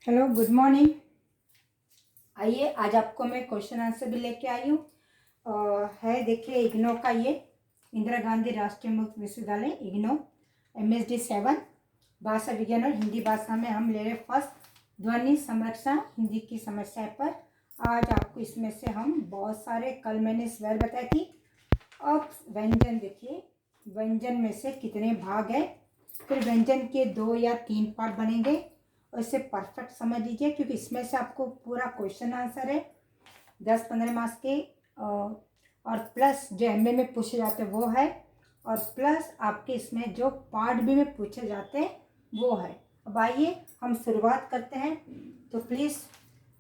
Hello, good morning. आइए, आज आपको मैं क्वेश्चन आंसर भी लेके आई हूँ। है देखिए, इग्नो का ये इंदिरा गांधी राष्ट्रीय मुक्त विश्वविद्यालय इग्नो MSD 7 भाषा विज्ञान और हिंदी भाषा में हम ले रहे फर्स्ट ध्वनि संरक्षण हिंदी की समस्या पर। आज आपको इसमें से हम बहुत सारे, कल मैंने स्वर बताई थी। अब व्यंजन देखिए, व्यंजन में से कितने भाग है, फिर व्यंजन के 2 या 3 पार्ट बनेंगे और इसे परफेक्ट समझ लीजिए, क्योंकि इसमें से आपको पूरा क्वेश्चन आंसर है 10-15 मार्क्स के, और प्लस जो MA में पूछे जाते हैं वो है, और प्लस आपके इसमें जो पार्ट भी में पूछे जाते हैं वो है। अब आइए हम शुरुआत करते हैं। तो प्लीज़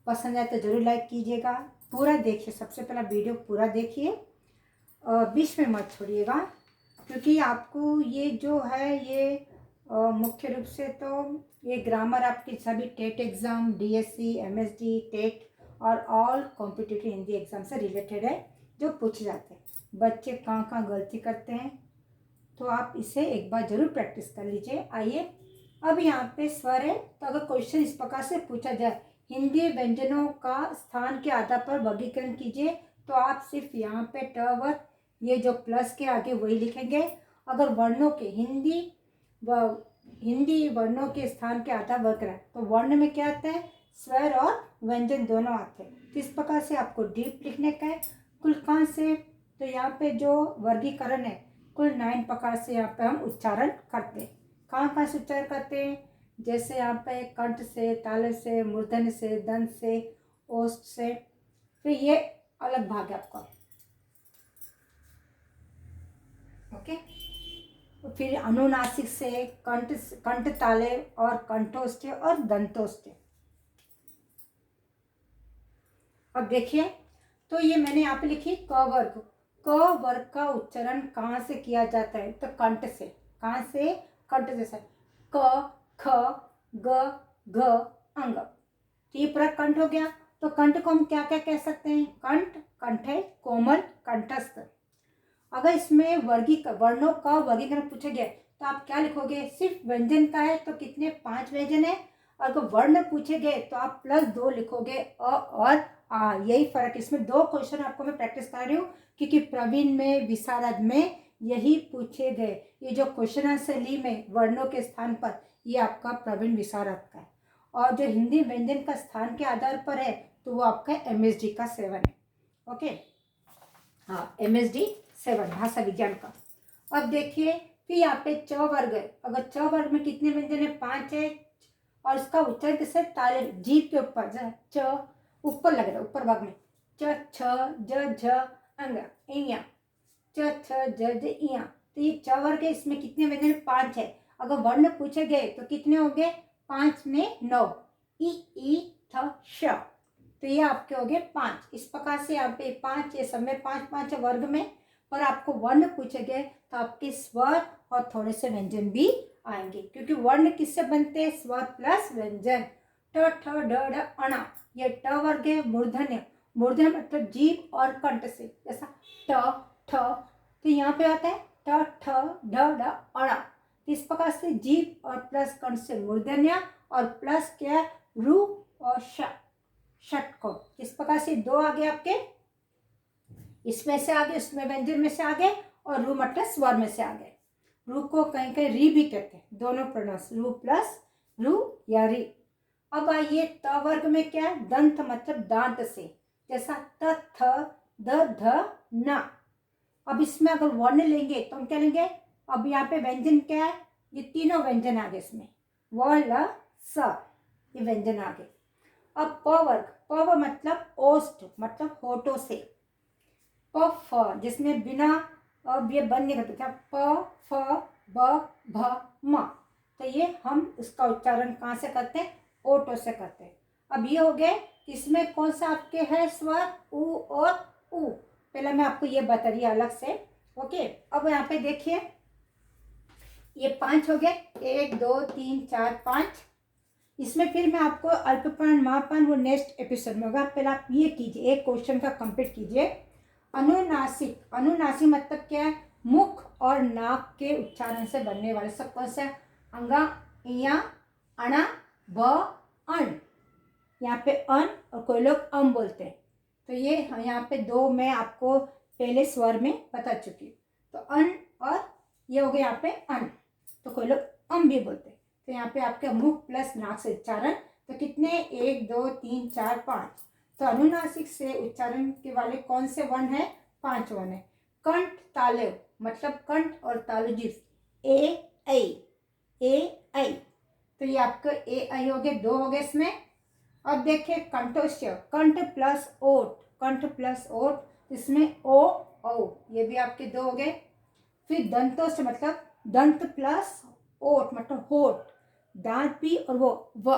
पसंद आए तो ज़रूर लाइक कीजिएगा, पूरा देखिए, सबसे पहला वीडियो पूरा देखिए, बीच में मत छोड़िएगा, क्योंकि आपको ये जो है ये मुख्य रूप से तो ये ग्रामर आपकी सभी TET exam, DSC, MSD, TET और ऑल कॉम्पिटिटिव हिंदी एग्ज़ाम से रिलेटेड है, जो पूछे जाते हैं। बच्चे कहाँ कहाँ गलती करते हैं, तो आप इसे एक बार ज़रूर प्रैक्टिस कर लीजिए। आइए, अब यहाँ पे स्वर है, तो अगर क्वेश्चन इस प्रकार से पूछा जाए, हिंदी व्यंजनों का स्थान के आधार पर वर्गीकरण कीजिए, तो आप सिर्फ यहाँ पे ट वर्ग, ये जो प्लस के आगे वही लिखेंगे। अगर वर्णों के हिंदी वर्णों के स्थान के आधार वर्गीकरण, तो वर्ण में क्या आता है, स्वर और व्यंजन दोनों आते हैं। तो इस प्रकार से आपको डीप लिखने का है। कुल कहाँ से, तो यहाँ पे जो वर्गीकरण है कुल 9 प्रकार से यहाँ पे हम उच्चारण करते हैं। कहाँ कहाँ से उच्चारण करते हैं, जैसे यहाँ पे कंठ से, ताल से, मूर्धन्य से, दंत से, ओष्ठ से, फिर ये अलग भाग है आपका। ओके, फिर अनुनासिक से, कंठ ताले और कंठोष्ठ और दंतोष्ठ। अब देखिए, तो ये मैंने यहाँ पे लिखी क वर्ग। क वर्ग का उच्चारण कहाँ से किया जाता है, तो कंठ से। कहाँ से, कंठ से। क, ख, ग, घ, अंग, तो ये पूरा कंठ हो गया। तो कंठ को हम क्या क्या कह सकते हैं, कंठ, कंठे, कोमल, कंठस्थ। अगर इसमें वर्णों का वर्गीकरण पूछे गए तो आप क्या लिखोगे, सिर्फ व्यंजन का है तो कितने, 5 व्यंजन है। अगर वर्ण पूछे गए तो आप +2 लिखोगे, अ और आ, यही फर्क। इसमें 2 क्वेश्चन आपको मैं प्रैक्टिस करा रही हूँ, क्योंकि प्रवीण में, विशारद में यही पूछे गए। ये जो क्वेश्चन आंसर ली में वर्णों के स्थान पर, ये आपका प्रवीण विशारद का है। और जो हिंदी व्यंजन का स्थान के आधार पर है, तो वो आपका MSD का 7 है। ओके, हाँ, MSD 7 भाषा विज्ञान का। अब देखिए, फिर यहाँ पे च वर्ग है। अगर च वर्ग में कितने व्यंजन है, 5 है, और इसका उच्चारण कैसे, ताले, जीभ के ऊपर, च ऊपर लग रहा है, ऊपर भाग में, च, छ, ज, झ, अंग, इया, च, छ, ज, ज, इया। तो ये च वर्ग है, इसमें कितने व्यंजन, 5 है। अगर वर्ण पूछे गए तो कितने हो गए, 5 में 9, ई, थ, श, तो ये आपके हो गए 5। इस प्रकार से यहाँ पे 5, ये सब में 5-5 वर्ग में। और आपको वर्ण पूछे गए तो आपके स्वर और थोड़े से व्यंजन भी आएंगे, क्योंकि वर्ण किससे बनते हैं, स्वर प्लस व्यंजन। ट, ठ, ड, ढ, अणा, ये ट वर्ग है। मूर्धन्य, मूर्धन्य मतलब जीभ और कंठ से, जैसा ट, ठ, तो यहाँ पे आता है ट, ठ, ढ, ढ, अणा। इस प्रकार से जीभ और प्लस कंठ से मूर्धन्य, और प्लस क्या, रू और ष, षटकोण। इस प्रकार से 2 आ गए आपके, इसमें से आगे, उसमें व्यंजन में से आगे, और रू मतलब स्वर में से आगे। रू को कहीं कहीं री भी कहते हैं, दोनों प्रोनाउंस, रू प्लस रू या री। अब आइए त वर्ग में क्या है, दंत मतलब दांत से, जैसा त, थ, द, ध, न। अब इसमें अगर वर्ण लेंगे तो हम क्या लेंगे, अब यहाँ पे व्यंजन क्या है, ये तीनों व्यंजन आ गए इसमें, व, ल, स, ये व्यंजन आ गए। अब प वर्ग, प मतलब ओष्ठ, मतलब होठों से। प, फ, जिसमें बिना अब ये बंद नहीं करते थे, प, फ, ब, भ, म, तो ये हम इसका उच्चारण कहाँ से करते हैं, ओठों से करते हैं। अब ये हो गए, इसमें कौन सा आपके है स्वर, उ और उ। पहले मैं आपको ये बता रही अलग से। ओके, अब यहाँ पे देखिए, ये 5 हो गए, 1, 2, 3, 4, 5। इसमें फिर मैं आपको अल्पप्राण, महाप्राण वो नेक्स्ट एपिसोड में होगा। पहले आप ये कीजिए, एक क्वेश्चन का कंप्लीट कीजिए। अनुनासिक, अनुनासिक मतलब क्या है, मुख और नाक के उच्चारण से बनने वाले सब कौन सा, अंगा, इया, अणा, ब, अण। यहाँ पे अन और कोई लोग अम बोलते हैं। तो ये यहाँ पे दो मैं आपको पहले स्वर में बता चुकी हूँ। तो अन और ये हो गया यहाँ पे अन, तो कोई लोग अम भी बोलते हैं। तो यहाँ पे आपके मुख प्लस नाक से उच्चारण, तो कितने 1 2 3 4 5। तो अनुनासिक से उच्चारण के वाले कौन से वर्ण है? 5 वर्ण है। कंठ तालु मतलब कंठ और तालु जीभ ए ऐ। तो ये आपको ए ऐ हो गए, 2 हो गए इसमें। अब देखिए कंठोष्य, कंठ प्लस ओठ, कंठ प्लस ओठ, इसमें ओ औ, ये भी आपके 2 हो गए। फिर दंतोष्य मतलब दंत प्लस ओठ मतलब होठ, दांत भी और वो व,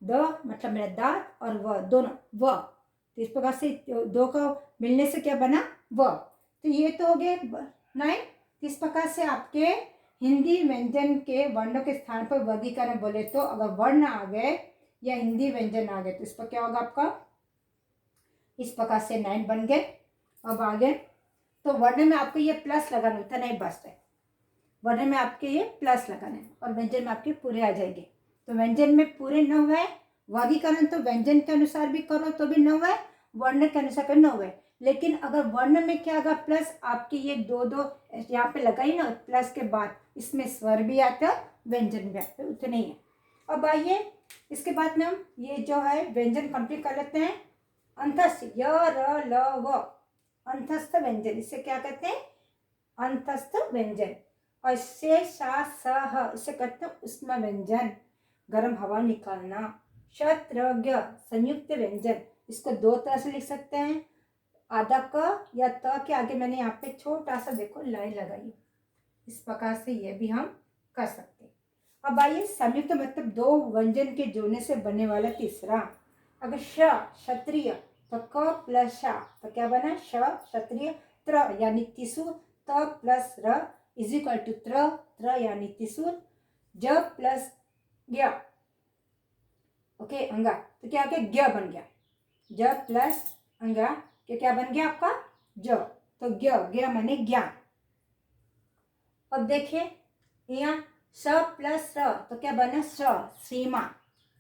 द मतलब मेरा दांत और व दोनों व। तो इस प्रकार से 2 का मिलने से क्या बना? व। तो ये तो हो गए 9। इस प्रकार से आपके हिंदी व्यंजन के वर्णों के स्थान पर वर्गीकरण बोले तो अगर वर्ण आ गए या हिंदी व्यंजन आ गए तो इस पर क्या होगा आपका? इस प्रकार से 9 बन गए। अब आगे तो वर्ण में आपको ये प्लस लगाना होता है, नहीं बस है, वर्ण में आपके ये प्लस लगाना है और व्यंजन में आपके पूरे आ जाएंगे। तो व्यंजन में पूरे 9 है, वर्गीकरण तो व्यंजन के अनुसार भी करो तो भी 9 है, वर्ण के अनुसार भी 9 है। लेकिन अगर वर्ण में क्या होगा? प्लस आपके ये 2 यहाँ पे लगाई ना प्लस के बाद, इसमें स्वर भी आता है व्यंजन भी आता है, उतने ही है। अब आइए इसके बाद में हम ये जो है व्यंजन कंप्लीट कर लेते हैं। अंतस्थ य र ल व, अंतस्थ व्यंजन, इसे क्या कहते हैं? अंतस्थ व्यंजन। और से सा स ह, इसे कहते हैं उष्म व्यंजन, गर्म हवा निकालना। शत्रज्ञ संयुक्त व्यंजन, इसको 2 तरह से लिख सकते हैं, आधा क या त के आगे मैंने यहाँ पे छोटा सा देखो लाइन लगाई, इस प्रकार से ये भी हम कर सकते हैं। अब आइए संयुक्त मतलब 2 व्यंजन के जोड़ने से बनने वाला तीसरा। अगर श क्षत्रिय तो क प्लस श, तो क्या बना? श क्षत्रिय। त्र यानी त्रिशूल, त प्लस र इज इक्वल टू त्र, त्र यानी त्रिशूल। ज प्लस य, ओके अंगा, तो क्या हो गया? ज्ञ बन गया। ज प्लस अंगा के क्या बन गया आपका? ज। तो ज्ञ, ज्ञ माने ज्ञान। अब देखिए यहाँ स प्लस र, तो क्या बना? स श्रीमान,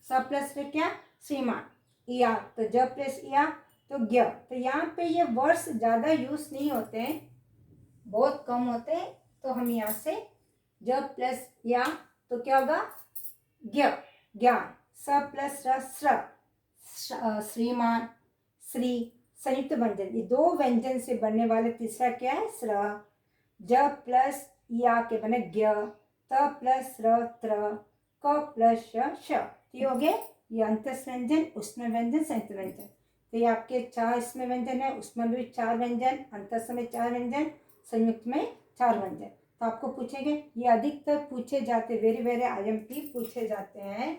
स प्लस र क्या? श्रीमान। या तो ज प्लस या तो ज्ञ। तो यहाँ पे ये वर्ड्स ज्यादा यूज नहीं होते हैं, बहुत कम होते हैं, तो हम यहाँ से ज प्लस या तो क्या होगा? ज्ञ, ज्ञान। स प्लस र श्र, श्रीमान, श्री, संयुक्त व्यंजन, ये 2 व्यंजन से बनने वाले तीसरा क्या है? श्र। ज प्लस या के बने ज्ञ, त प्लस र त्र, क प्लस श। ये हो गए ये अंतस्थ व्यंजन, उष्म व्यंजन, संयुक्त व्यंजन। तो ये आपके 4 इसमें व्यंजन है, उसमें भी 4 व्यंजन, अंतस्थ में 4 व्यंजन, संयुक्त में 4 व्यंजन। तो आपको पूछेंगे, ये अधिकतर पूछे जाते, वेरी वेरी IMP पूछे जाते हैं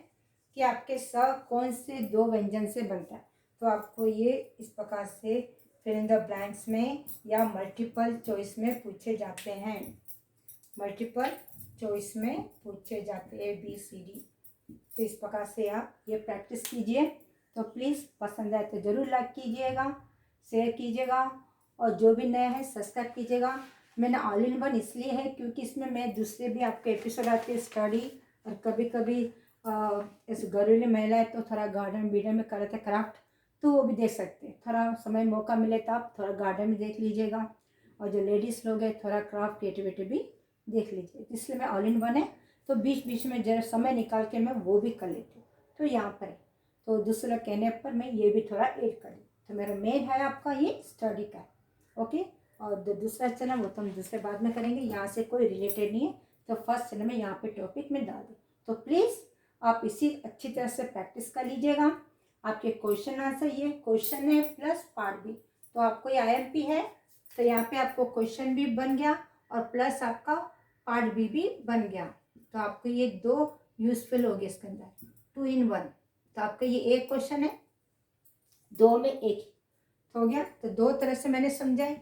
कि आपके स कौन से 2 व्यंजन से बनता है। तो आपको ये इस प्रकार से फिल इन द ब्लैंक्स में या मल्टीपल चॉइस में पूछे जाते हैं, मल्टीपल चॉइस में पूछे जाते हैं ABCD। तो इस प्रकार से आप ये प्रैक्टिस कीजिए। तो प्लीज़ पसंद आए तो ज़रूर लाइक कीजिएगा, शेयर कीजिएगा और जो भी नया है सब्सक्राइब कीजिएगा। मैंने ऑल इन वन इसलिए है क्योंकि इसमें मैं दूसरे भी आपके एपिसोड आते हैं, स्टडी और कभी कभी ऐसे घरेलू महिलाएं तो थोड़ा गार्डन वीडियो में करते हैं क्राफ्ट, तो वो भी देख सकते हैं। थोड़ा समय मौका मिले तो आप थोड़ा गार्डन में देख लीजिएगा, और जो लेडीज़ लोग हैं थोड़ा क्राफ्ट क्रिएटिविटी भी देख लीजिए। इसलिए मैं ऑल इन वन है, तो बीच बीच में जरा समय निकाल के मैं वो भी कर लेती हूँ। तो यहाँ पर है, तो दूसरा कहने पर मैं ये भी थोड़ा ऐड कर लूँ। तो मेरा मेन है आपका ये स्टडी का, ओके। और दूसरा चैनल वो तो हम दूसरे बाद में करेंगे, यहाँ से कोई रिलेटेड नहीं है, तो फर्स्ट चैनल में यहाँ पे टॉपिक में डाल दूँ। तो प्लीज़ आप इसी अच्छी तरह से प्रैक्टिस कर लीजिएगा। आपके क्वेश्चन आंसर ये क्वेश्चन है प्लस पार्ट भी, तो आपको ये IMP है, तो यहाँ पे आपको क्वेश्चन भी बन गया और प्लस आपका पार्ट भी बन गया। तो आपको ये 2 यूजफुल हो गए इसके अंदर, 2 in 1। तो आपका ये एक क्वेश्चन है, 2 में 1 हो गया। तो 2 तरह से मैंने समझाए,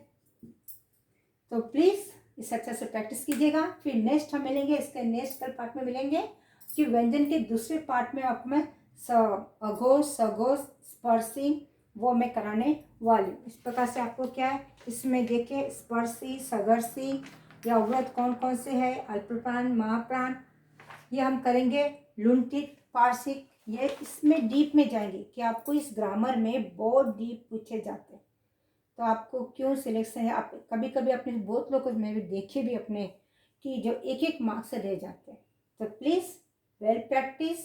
तो प्लीज़ इस अच्छा से प्रैक्टिस कीजिएगा। फिर नेक्स्ट हम मिलेंगे, इसके नेक्स्ट कल पार्ट में मिलेंगे कि व्यंजन के दूसरे पार्ट में आपको मैं अघोष सघोष स्पर्शी वो मैं कराने वाली। इस प्रकार से आपको क्या है इसमें देखिए, स्पर्शी सगर्शी या व्रत कौन कौन से है, अल्पप्राण महाप्राण, ये हम करेंगे। लुंठित पार्श्विक ये इसमें डीप में जाएंगे कि आपको इस ग्रामर में बहुत डीप पूछे जाते हैं। तो आपको क्यों सिलेक्शन है, आप कभी कभी अपने बहुत लोगों को मैंने देखे भी अपने कि जो एक एक मार्क्स से रह जाते हैं। तो प्लीज़ वेल प्रैक्टिस,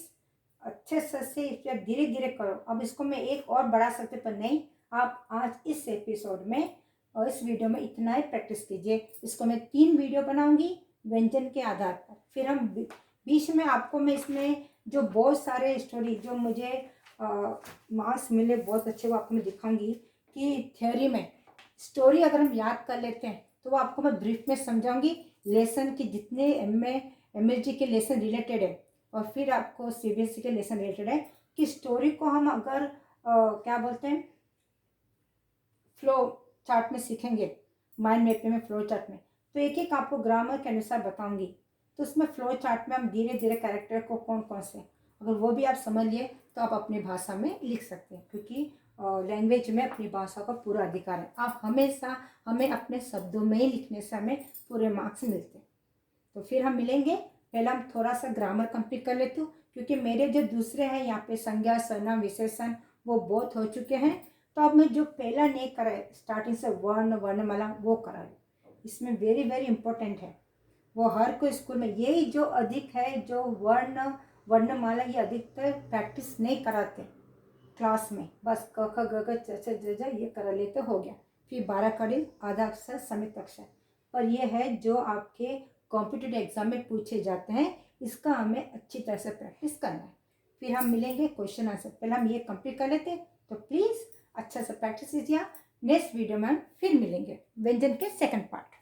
अच्छे से इस पर धीरे धीरे करो। अब इसको मैं एक और बढ़ा सकते पर नहीं, आप आज इस एपिसोड में और इस वीडियो में इतना ही प्रैक्टिस कीजिए। इसको मैं 3 वीडियो बनाऊंगी व्यंजन के आधार पर। फिर हम बीच में आपको मैं इसमें जो बहुत सारे स्टोरी जो मुझे मार्क्स मिले बहुत अच्छे, वो आपको मैं दिखाऊंगी कि थ्योरी में स्टोरी अगर हम याद कर लेते हैं तो वो आपको मैं ब्रीफ में समझाऊंगी। लेसन के जितने एमएसजी के लेसन रिलेटेड है और फिर आपको सीबीएसई के लेसन रिलेटेड है कि स्टोरी को हम अगर क्या बोलते हैं फ्लो चार्ट में सीखेंगे, माइंड मैप में फ्लो चार्ट में, तो एक एक आपको ग्रामर के अनुसार बताऊंगी। तो उसमें फ्लो चार्ट में हम धीरे धीरे कैरेक्टर को कौन कौन से, अगर वो भी आप समझ लिए तो आप अपनी भाषा में लिख सकते हैं, क्योंकि लैंग्वेज में अपनी भाषा का पूरा अधिकार है। आप हमेशा हमें अपने शब्दों में ही लिखने से हमें पूरे मार्क्स मिलते हैं। तो फिर हम मिलेंगे। पहले हम थोड़ा सा ग्रामर कंप्लीट कर लेते हूँ, क्योंकि मेरे जो दूसरे हैं यहाँ पे संज्ञा सर्वनाम विशेषण वो बहुत हो चुके हैं। तो अब मैं जो पहला नहीं कराए स्टार्टिंग से वर्ण वर्णमाला वो कराए, इसमें वेरी वेरी इंपॉर्टेंट है। वो हर कोई स्कूल में यही जो अधिक है, जो वर्ण वर्णमाला ये अधिकतर प्रैक्टिस नहीं कराते क्लास में, बस क ख ग घ च छ ज झ ये करा लेते हो गया। फिर 12 कड़ी आधा अक्षर समित अक्षर, पर ये है जो आपके कॉम्पिटिटिव एग्जाम में पूछे जाते हैं, इसका हमें अच्छी तरह से प्रैक्टिस करना है। फिर हम मिलेंगे क्वेश्चन आंसर, पहले हम ये कंप्लीट कर लेते हैं। तो प्लीज़ अच्छा से प्रैक्टिस कीजिए। नेक्स्ट वीडियो में हम फिर मिलेंगे व्यंजन के सेकंड पार्ट।